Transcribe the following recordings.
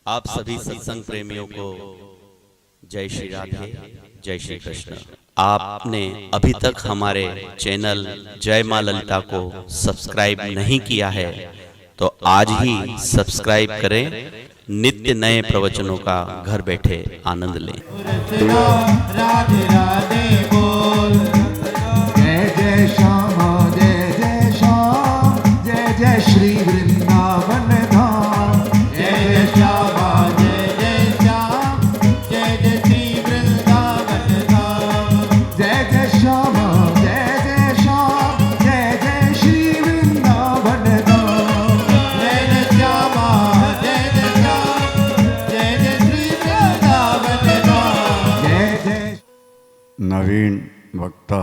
आप सभी सत्संग प्रेमियों को जय श्री राधे, जय श्री कृष्ण। आपने अभी तक हमारे चैनल जय मां ललिता को सब्सक्राइब नहीं किया है तो आज ही सब्सक्राइब करें। नित्य नए प्रवचनों का घर बैठे आनंद लें। राधे राधे बोल, जय जय श्याम, जय जय श्याम, जय जय श्री वृंदावन धाम, जय जय श्याम, जय जय श्याम, जय जय श्री वृंदावन धाम, जय जय श्याम, जय जय श्याम, जय जय श्री वृंदावन धाम, जय जय श्याम, जय जय श्याम, जय जय श्री वृंदावन धाम, जय जय। नवीन वक्ता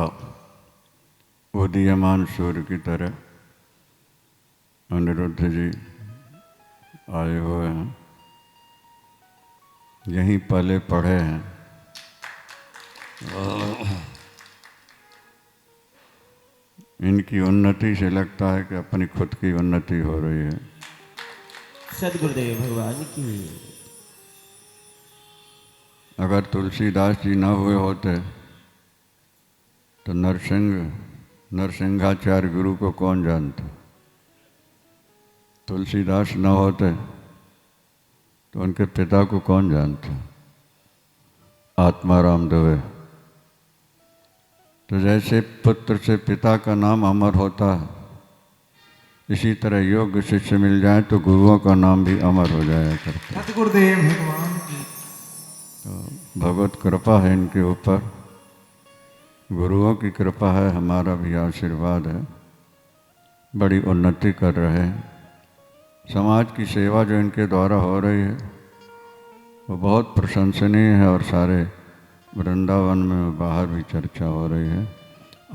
उदीयमान सूर्य की तरह अनिरुद्ध जी आए हुए हैं, यहीं पले पढ़े हैं। इनकी उन्नति से लगता है कि अपनी खुद की उन्नति हो रही है। सद्गुरुदेव भगवान की। अगर तुलसीदास जी न हुए होते तो नरसिंहाचार्य गुरु को कौन जानता। तुलसीदास न होते तो उनके पिता को कौन जानता, आत्माराम दुबे। तो जैसे पुत्र से पिता का नाम अमर होता है, इसी तरह योग्य शिष्य मिल जाए तो गुरुओं का नाम भी अमर हो जाया करता। सद्गुरुदेव भगवान की। तो भगवत कृपा है इनके ऊपर, गुरुओं की कृपा है, हमारा भी आशीर्वाद है। बड़ी उन्नति कर रहे हैं। समाज की सेवा जो इनके द्वारा हो रही है वो बहुत प्रशंसनीय है और सारे वृंदावन में बाहर भी चर्चा हो रही है।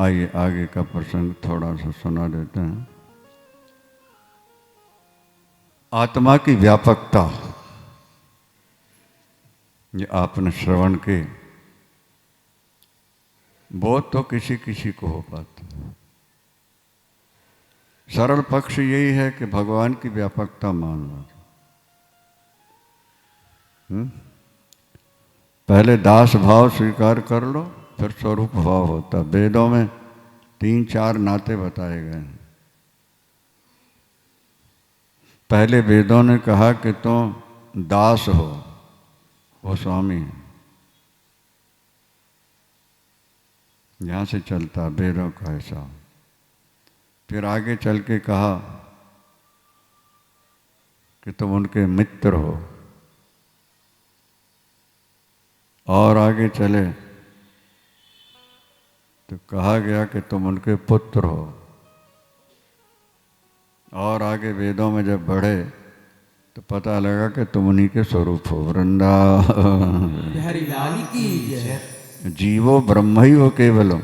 आइए आगे का प्रसंग थोड़ा सा सुना देते हैं। आत्मा की व्यापकता, ये आपने श्रवण की, वो तो किसी किसी को हो पाता। सरल पक्ष यही है कि भगवान की व्यापकता मान लो। पहले दास भाव स्वीकार कर लो, फिर स्वरूप भाव होता। वेदों में 3-4 नाते बताए गए हैं। पहले वेदों ने कहा कि तुम दास हो, वो स्वामी है। यहाँ से चलता वेदों का हिसाब। फिर आगे चल के कहा कि तुम उनके मित्र हो, और आगे चले तो कहा गया कि तुम उनके पुत्र हो, और आगे वेदों में जब बढ़े तो पता लगा कि तुम उन्हीं के स्वरूप हो। वृंदावन हरिलाल की जय। जीवो ब्रह्म ही हो केवलम।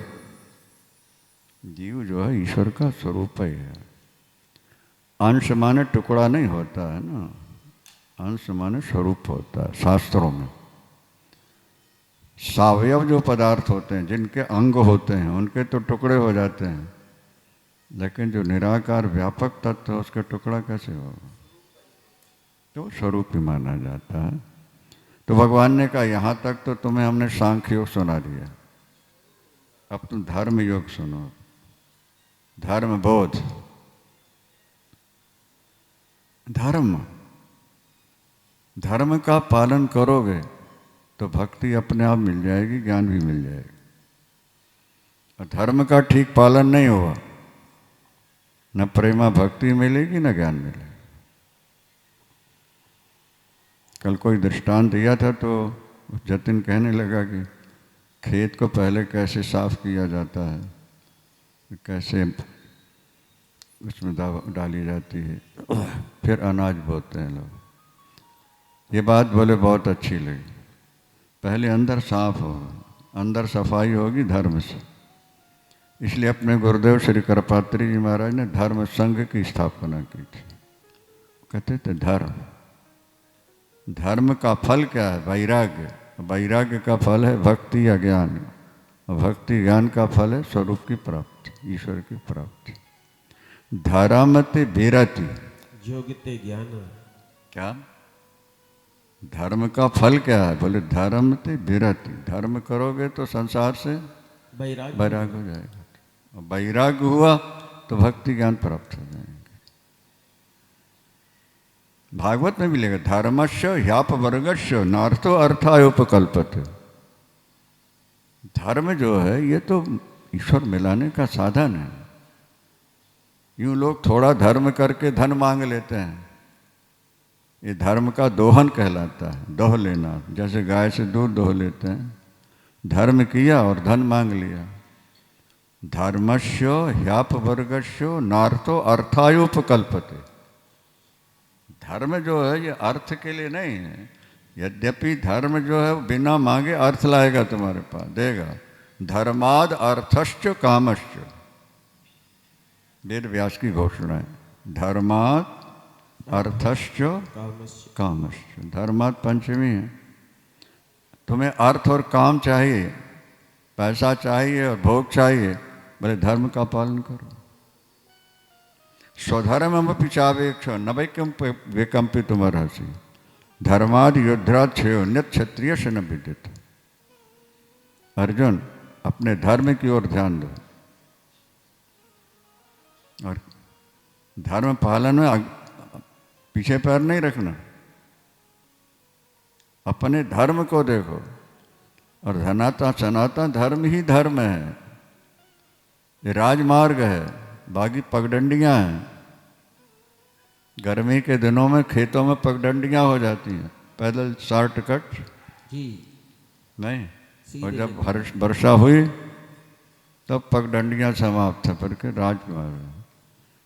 जीव जो है ईश्वर का स्वरूप ही है। अंश माने टुकड़ा नहीं होता है ना, अंश माने स्वरूप होता है। शास्त्रों में सावयव जो पदार्थ होते हैं, जिनके अंग होते हैं, उनके तो टुकड़े हो जाते हैं, लेकिन जो निराकार व्यापक तत्व है उसका टुकड़ा कैसे होगा। तो स्वरूप ही माना जाता है। तो भगवान ने कहा यहाँ तक तो तुम्हें हमने सांख्य योग सुना दिया, अब तुम धर्म योग सुनो। धर्म बोध, धर्म का पालन करोगे तो भक्ति अपने आप मिल जाएगी, ज्ञान भी मिल जाएगा। और धर्म का ठीक पालन नहीं हुआ, न प्रेमा भक्ति मिलेगी न ज्ञान मिलेगा। कल कोई दृष्टांत दिया था तो जतिन कहने लगा कि खेत को पहले कैसे साफ किया जाता है, कैसे उसमें डाली जाती है, फिर अनाज बोते हैं लोग। ये बात बोले बहुत अच्छी लगी। पहले अंदर साफ होगा, अंदर सफाई होगी धर्म से। इसलिए अपने गुरुदेव श्री करपात्री जी महाराज ने धर्म संघ की स्थापना की थी। कहते थे धर्म का फल क्या है, वैराग्य। वैराग्य का फल है भक्ति या ज्ञान, भक्ति ज्ञान का फल है स्वरूप की प्राप्ति, ईश्वर की प्राप्ति। धर्मते विरति, योगिते ज्ञान। क्या धर्म का फल क्या है? बोले धर्म ते विरति। धर्म करोगे तो संसार से वैराग हो जाएगा, और वैराग हुआ तो भक्ति ज्ञान प्राप्त हो जाएंगे। भागवत में भी लेगा धर्मस्य ह्याप वर्गस्य नार्थो अर्थायोपकल्पते। धर्म जो है ये तो ईश्वर मिलाने का साधन है। यूं लोग थोड़ा धर्म करके धन मांग लेते हैं, ये धर्म का दोहन कहलाता है, दोह लेना। जैसे गाय से दूध दोह लेते हैं, धर्म किया और धन मांग लिया। धर्मस्य ह्याप वर्गस्य नार्थो अर्थायोपकल्पते। धर्म जो है ये अर्थ के लिए नहीं है, यद्यपि धर्म जो है बिना मांगे अर्थ लाएगा, तुम्हारे पास देगा। धर्माद अर्थश्च कामश्च, वेद व्यास की घोषणा है। धर्माद अर्थश्च कामश्च, धर्माद पंचमी है। तुम्हें अर्थ और काम चाहिए, पैसा चाहिए और भोग चाहिए, बोले धर्म का पालन करो। स्वधर्ममपि चावेक्ष न विकम्पितुमर्हसि, धर्माद युद्धात् श्रेयो नित्य क्षत्रिय से न विदित। अर्जुन अपने धर्म की ओर ध्यान दो, और धर्म पालन में पीछे पैर नहीं रखना। अपने धर्म को देखो, और धनाता सनातन धर्म ही धर्म है। ये राजमार्ग है, बाकी पगडंडियां हैं। गर्मी के दिनों में खेतों में पगडंडियां हो जाती हैं, पैदल शॉर्टकट नहीं। और जब वर्षा हुई तब पगडंडियां समाप्त है, पर के राजमार्ग।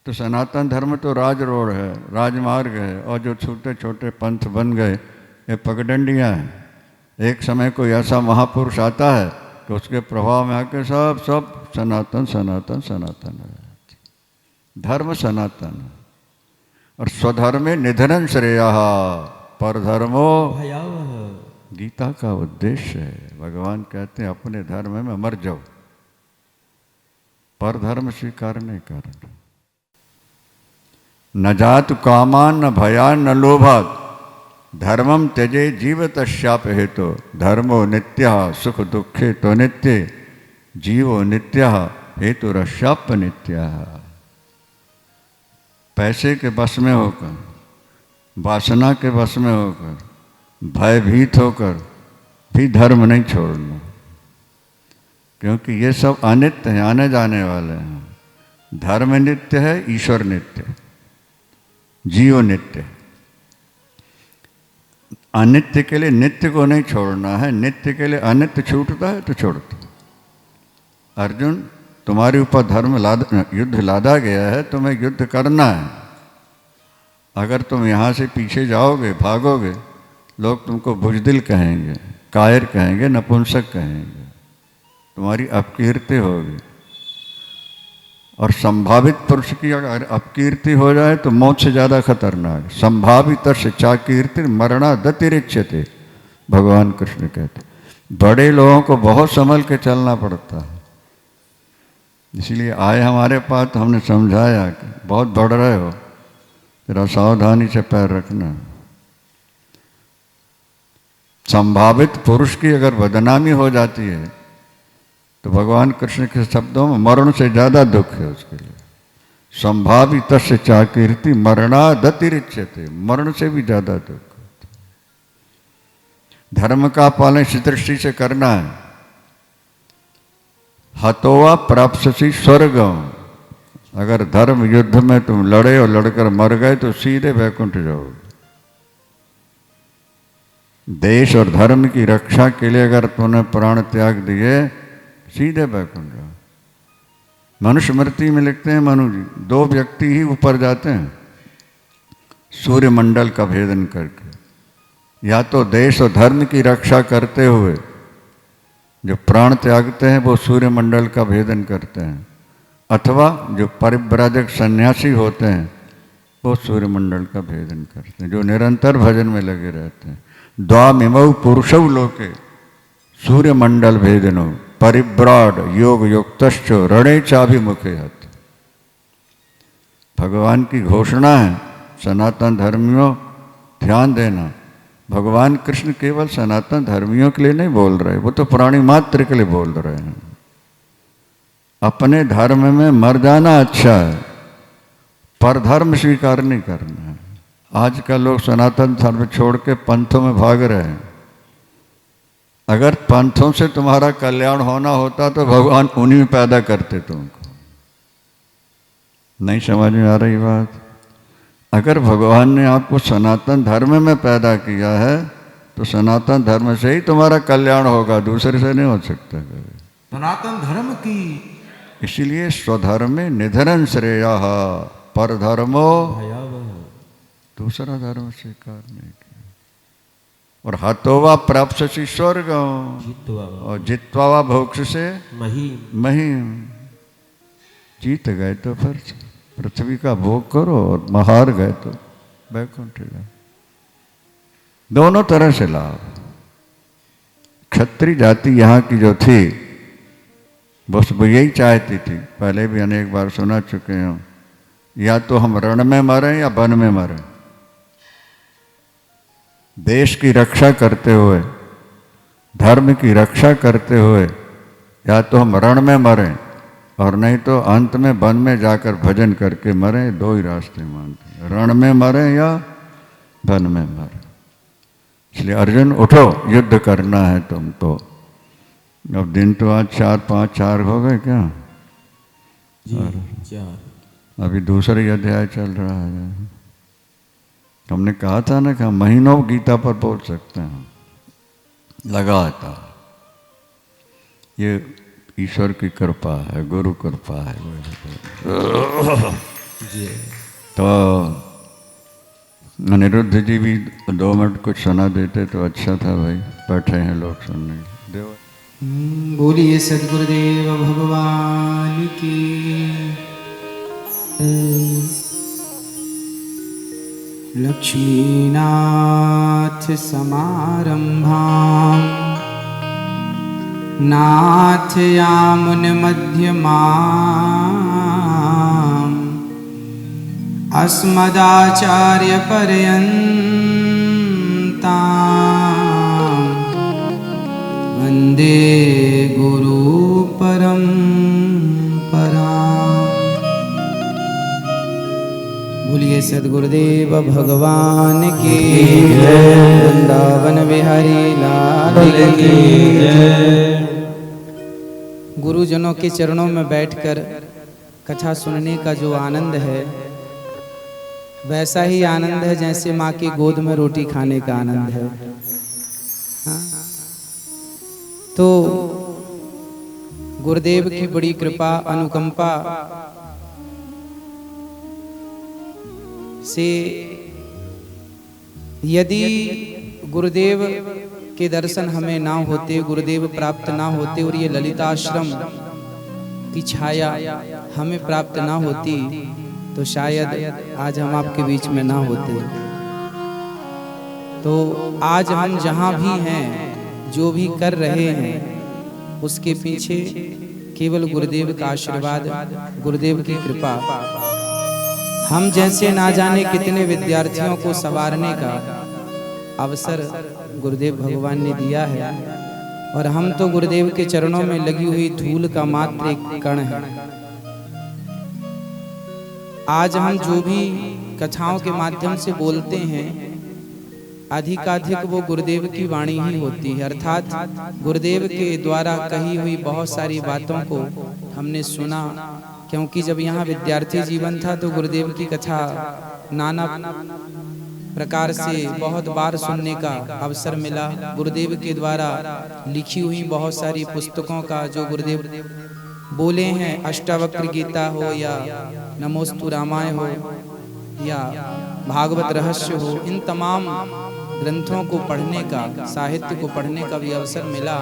तो सनातन धर्म तो राज रोड है, राजमार्ग है, और जो छोटे छोटे पंथ बन गए ये पगडंडियां हैं। एक समय कोई ऐसा महापुरुष आता है कि उसके प्रभाव में आके सब सनातन सनातन सनातन है। धर्म सनातन, और स्वधर्मे निधनं श्रेयः परधर्मो भयावह। गीता का उद्देश्य है, भगवान कहते हैं अपने धर्म में मर जाओ, परधर्म स्वीकार नहीं करना। न जातु कामान न भयान न लोभात् धर्मम त्यजे जीवतश्याप हेतु धर्मो नित्यः सुख दुखे तो नित्य जीवो नित्यः हेतुरश्याप नित्यः। पैसे के बस में होकर, वासना के बस में होकर, भयभीत होकर भी धर्म नहीं छोड़ना, क्योंकि ये सब अनित्य हैं, आने जाने वाले हैं। धर्म नित्य है, ईश्वर नित्य, जीव नित्य। अनित्य के लिए नित्य को नहीं छोड़ना है, नित्य के लिए अनित्य छूटता है तो छोड़ता। अर्जुन तुम्हारे ऊपर युद्ध लादा गया है, तुम्हें युद्ध करना है। अगर तुम यहाँ से पीछे जाओगे, भागोगे, लोग तुमको बुजदिल कहेंगे, कायर कहेंगे, नपुंसक कहेंगे, तुम्हारी अपकीर्ति होगी। और संभावित पुरुष की अगर अपकीर्ति हो जाए तो मौत से ज़्यादा खतरनाक। संभावित चाकीर्ति मरणा दतिरिच्यते, भगवान कृष्ण कहते। बड़े लोगों को बहुत संभल के चलना पड़ता है, इसलिए आए हमारे पास तो हमने समझाया कि बहुत बढ़ रहे हो, जरा सावधानी से पैर रखना। संभावित पुरुष की अगर बदनामी हो जाती है तो भगवान कृष्ण के शब्दों में मरण से ज़्यादा दुख है उसके लिए। संभावित चाकीर्ति मरणा दतिरिच्यते, मरण से भी ज़्यादा दुख। धर्म का पालन इस दृष्टि से करना है। हतोवा प्राप्स्यसि स्वर्गम, अगर धर्म युद्ध में तुम लड़े और लड़कर मर गए तो सीधे वैकुंठ जाओगे। देश और धर्म की रक्षा के लिए अगर तुमने प्राण त्याग दिए, सीधे बैकुंठ जाओ। मनुस्मृति में लिखते हैं मनु जी, 2 व्यक्ति ही ऊपर जाते हैं सूर्यमंडल का भेदन करके, या तो देश और धर्म की रक्षा करते हुए जो प्राण त्यागते हैं वो सूर्यमंडल का भेदन करते हैं, अथवा जो परिव्राजक सन्यासी होते हैं वो सूर्यमंडल का भेदन करते हैं, जो निरंतर भजन में लगे रहते हैं। द्वामिमौ पुरुषौ लोके सूर्यमंडल भेदनो परिव्राड योग युक्तश्च रणे चाभिमुखे हत। भगवान की घोषणा है, सनातन धर्मियों ध्यान देना। भगवान कृष्ण केवल सनातन धर्मियों के लिए नहीं बोल रहे, वो तो प्राणी मात्र के लिए बोल रहे हैं। अपने धर्म में मर जाना अच्छा है, पर धर्म स्वीकार नहीं करना है। आजकल लोग सनातन धर्म छोड़ के पंथों में भाग रहे हैं। अगर पंथों से तुम्हारा कल्याण होना होता तो भगवान उन्हीं में पैदा करते तुमको। नहीं समझ में आ रही बात? अगर भगवान ने आपको सनातन धर्म में पैदा किया है तो सनातन धर्म से ही तुम्हारा कल्याण होगा, दूसरे से नहीं हो सकता कभी। सनातन धर्म की इसीलिए स्वधर्मे निधनन श्रेया, पर धर्मो दूसरा धर्म स्वीकार नहीं किया। और हतोवा प्राप्त स्वर्ग, और जित्वा वा भोक्ष से महिम। जीत गए तो फिर पृथ्वी का भोग करो, और हार गए तो वैकुंठ जाओ। दोनों तरह से लाभ। क्षत्रिय जाति यहाँ की जो थी बस वो यही चाहती थी, पहले भी अनेक बार सुना चुके हैं, या तो हम रण में मरें या वन में मरें। देश की रक्षा करते हुए, धर्म की रक्षा करते हुए, या तो हम रण में मरें और नहीं तो अंत में वन में जाकर भजन करके मरें। दो ही रास्ते मानते हैं, रण में मरें या वन में मरें। इसलिए अर्जुन उठो, युद्ध करना है तुमको। अब दिन तो आज 4 हो गए क्या? अभी दूसरा अध्याय चल रहा है। हमने कहा था ना कि हम महीनों गीता पर बोल सकते हैं लगातार। ये ईश्वर की कृपा है, गुरु कृपा है। तो अनिरुद्ध जी भी 2 मिनट कुछ सुना देते तो अच्छा था भाई, बैठे हैं लोग सुनने। देव बोलिए सद्गुरुदेव भगवान की। लक्ष्मीनाथ समारंभां नाथयामुन मध्यमाम् अस्मदाचार्य पर्यन्ताम् वन्दे गुरु परम्पराम्। बोलिए सद्गुरुदेव भगवान की। वृंदावन बिहारी लाल की। गुरुजनों के चरणों में बैठकर कथा सुनने का जो आनंद है वैसा ही आनंद है जैसे माँ की गोद में रोटी खाने का आनंद है। हाँ? तो गुरुदेव की बड़ी कृपा अनुकंपा से यदि गुरुदेव के दर्शन हमें ना होते, गुरुदेव प्राप्त ना होते और ये ललिताश्रम की छाया हमें प्राप्त ना होती तो शायद आज हम आपके बीच में ना होते। तो आज हम जहाँ भी हैं, जो भी कर रहे हैं, उसके पीछे केवल गुरुदेव का आशीर्वाद, गुरुदेव की कृपा। हम जैसे ना जाने कितने विद्यार्थियों को संवारने का अवसर गुरुदेव भगवान ने दिया है, और हम तो गुरुदेव के चरणों में लगी हुई धूल का मात्र एक कण है। आज हम जो भी कथाओं के माध्यम से बोलते हैं अधिकाधिक वो गुरुदेव की वाणी ही होती है, अर्थात गुरुदेव के द्वारा कही हुई बहुत सारी बातों को हमने सुना। क्योंकि जब यहाँ विद्यार्थी जीवन था तो गुरुदेव की कथा नाना प्रकार से बहुत बार सुनने का अवसर मिला। गुरुदेव के द्वारा लिखी हुई बहुत सारी पुस्तकों का जो गुरुदेव बोले हैं, अष्टावक्र गीता हो या नमोस्तु रामाय हो या भागवत रहस्य हो, इन तमाम ग्रंथों को पढ़ने का, साहित्य को पढ़ने का भी अवसर मिला।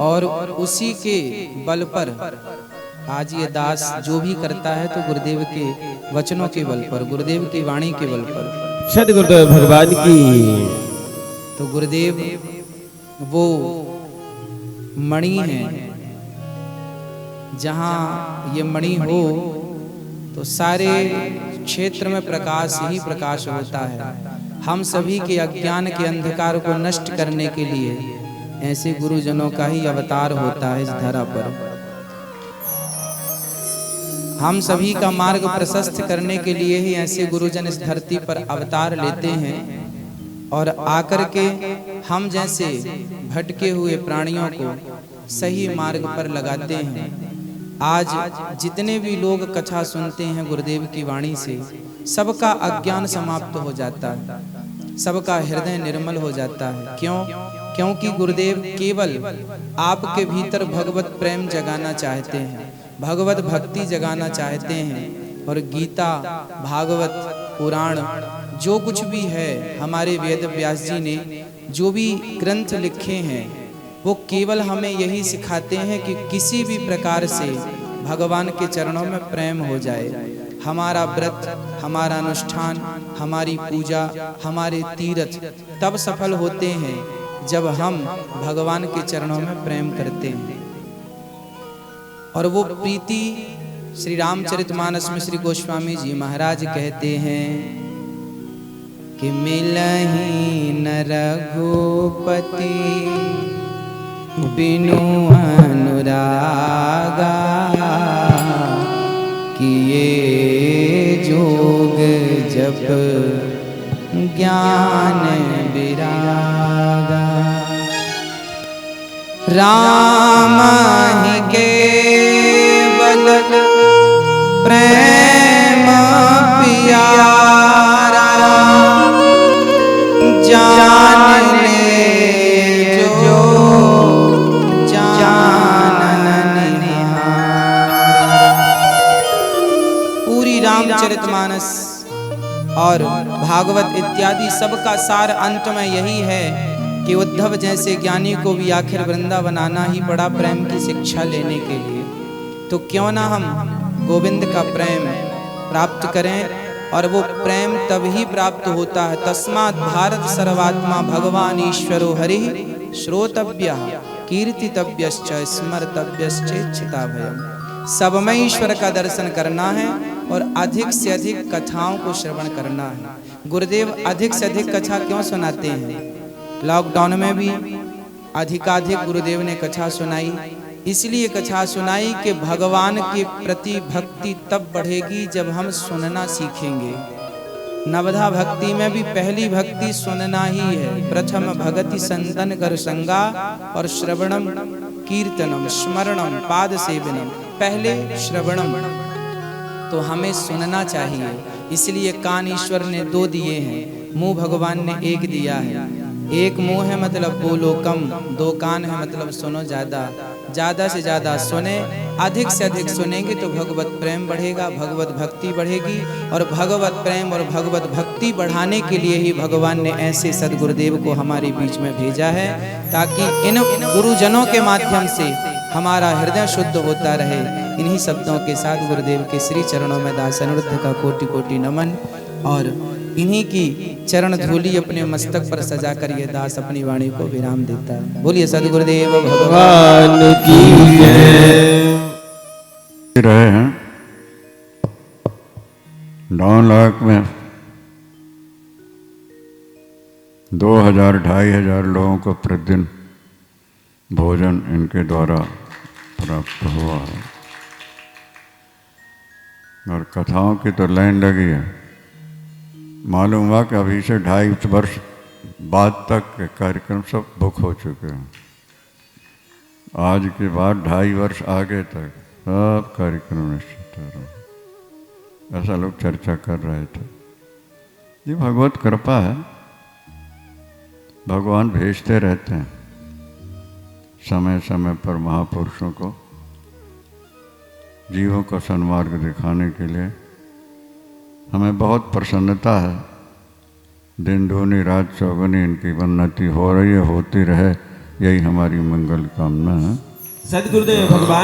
और उसी के बल पर आज ये दास जो भी करता है तो गुरुदेव के वचनों के बल पर, गुरुदेव की वाणी के बल पर। सद्गुरुदेव भगवान की। तो गुरुदेव वो मणि है, जहाँ ये मणि हो तो सारे क्षेत्र में प्रकाश ही प्रकाश होता है। हम सभी के अज्ञान के अंधकार को नष्ट करने के लिए ऐसे गुरुजनों का ही अवतार होता है इस धरा पर। हम सभी का मार्ग प्रशस्त करने के लिए ही ऐसे गुरुजन इस धरती पर अवतार लेते हैं और आकर के हम जैसे भटके हुए प्राणियों को सही मार्ग पर लगाते हैं। आज जितने भी लोग कथा सुनते हैं गुरुदेव की वाणी से, सबका अज्ञान समाप्त हो जाता है, सबका हृदय निर्मल हो जाता है। क्यों? क्योंकि गुरुदेव केवल आपके भीतर भगवत प्रेम जगाना चाहते हैं, भगवत भक्ति जगाना चाहते हैं। और गीता, भागवत, पुराण जो कुछ भी है, हमारे वेद व्यास जी ने जो भी ग्रंथ लिखे हैं, वो केवल हमें यही सिखाते हैं कि किसी भी प्रकार से भगवान के चरणों में प्रेम हो जाए। हमारा व्रत, हमारा अनुष्ठान, हमारी पूजा, हमारे तीर्थ तब सफल होते हैं जब हम भगवान के चरणों में प्रेम करते हैं। और वो प्रीति श्री रामचरितमानस में श्री गोस्वामी जी महाराज कहते हैं कि मिलहि न रघुपति बिनु अनुरागा, किए जोग जप ज्ञान विरागा। राम ही केवल प्रेम प्यारा, जान ले जो जानन निहारा। पूरी रामचरितमानस और भागवत इत्यादि सबका सार अंत में यही है कि उद्धव जैसे ज्ञानी को भी आखिर वृंदावन आना ही पड़ा प्रेम की शिक्षा लेने के लिए। तो क्यों ना हम गोविंद का प्रेम प्राप्त करें, और वो प्रेम तभी प्राप्त होता है। तस्मात् भारत सर्वात्मा भगवान ईश्वरो हरिः श्रोतव्यः कीर्तितव्यश्च स्मर्तव्यश्चेच्छिताभयम्। सब में ईश्वर का दर्शन करना है और अधिक से अधिक कथाओं को श्रवण करना है। गुरुदेव अधिक से अधिक कथा क्यों सुनाते हैं? लॉकडाउन में भी अधिकाधिक गुरुदेव ने कथा सुनाई, इसलिए कथा सुनाई कि भगवान के प्रति भक्ति तब बढ़ेगी जब हम सुनना सीखेंगे। नवधा भक्ति में भी पहली भक्ति सुनना ही है। प्रथम भगति संतन कर संगा और श्रवणम कीर्तनम स्मरणम पाद सेवनम। पहले श्रवणम, तो हमें सुनना चाहिए। इसलिए कान ईश्वर ने 2 दिए हैं, मुंह भगवान ने 1 दिया है। एक मुंह है मतलब बोलो कम, 2 कान है मतलब सुनो ज्यादा। ज्यादा से ज्यादा सुने, अधिक से अधिक सुनेंगे तो भगवत प्रेम बढ़ेगा, भगवत भक्ति बढ़ेगी। और भगवत प्रेम और भगवत भक्ति बढ़ाने के लिए ही भगवान ने ऐसे सदगुरुदेव को हमारे बीच में भेजा है, ताकि इन गुरुजनों के माध्यम से हमारा हृदय शुद्ध होता रहे। इन्हीं शब्दों के साथ गुरुदेव के श्री चरणों में दास अनुरुद्ध का कोटि कोटि नमन, और इन्हीं की चरण धूलि अपने मस्तक पर सजा कर ये दास अपनी वाणी को विराम देता है। बोलिए सदगुरुदेव भगवान की जय। रहे हैं 9 लाख में 2000-2500 लोगों को प्रतिदिन भोजन इनके द्वारा प्राप्त हुआ है। और कथाओं की तो लाइन लगी है। मालूम हुआ कि अभी से 2.5 वर्ष बाद तक के कार्यक्रम सब बुक हो चुके हैं। आज के बाद 2.5 वर्ष आगे तक सब कार्यक्रम निश्चित हो रहे। ऐसा लोग चर्चा कर रहे थे। ये भगवत कृपा है, भगवान भेजते रहते हैं समय समय पर महापुरुषों को जीवों को सन्मार्ग दिखाने के लिए। हमें बहुत प्रसन्नता है, दिन दूनी रात चौगुनी इनकी उन्नति हो रही है, होती रहे, यही हमारी मंगल कामना है। सदगुरुदेव भगवान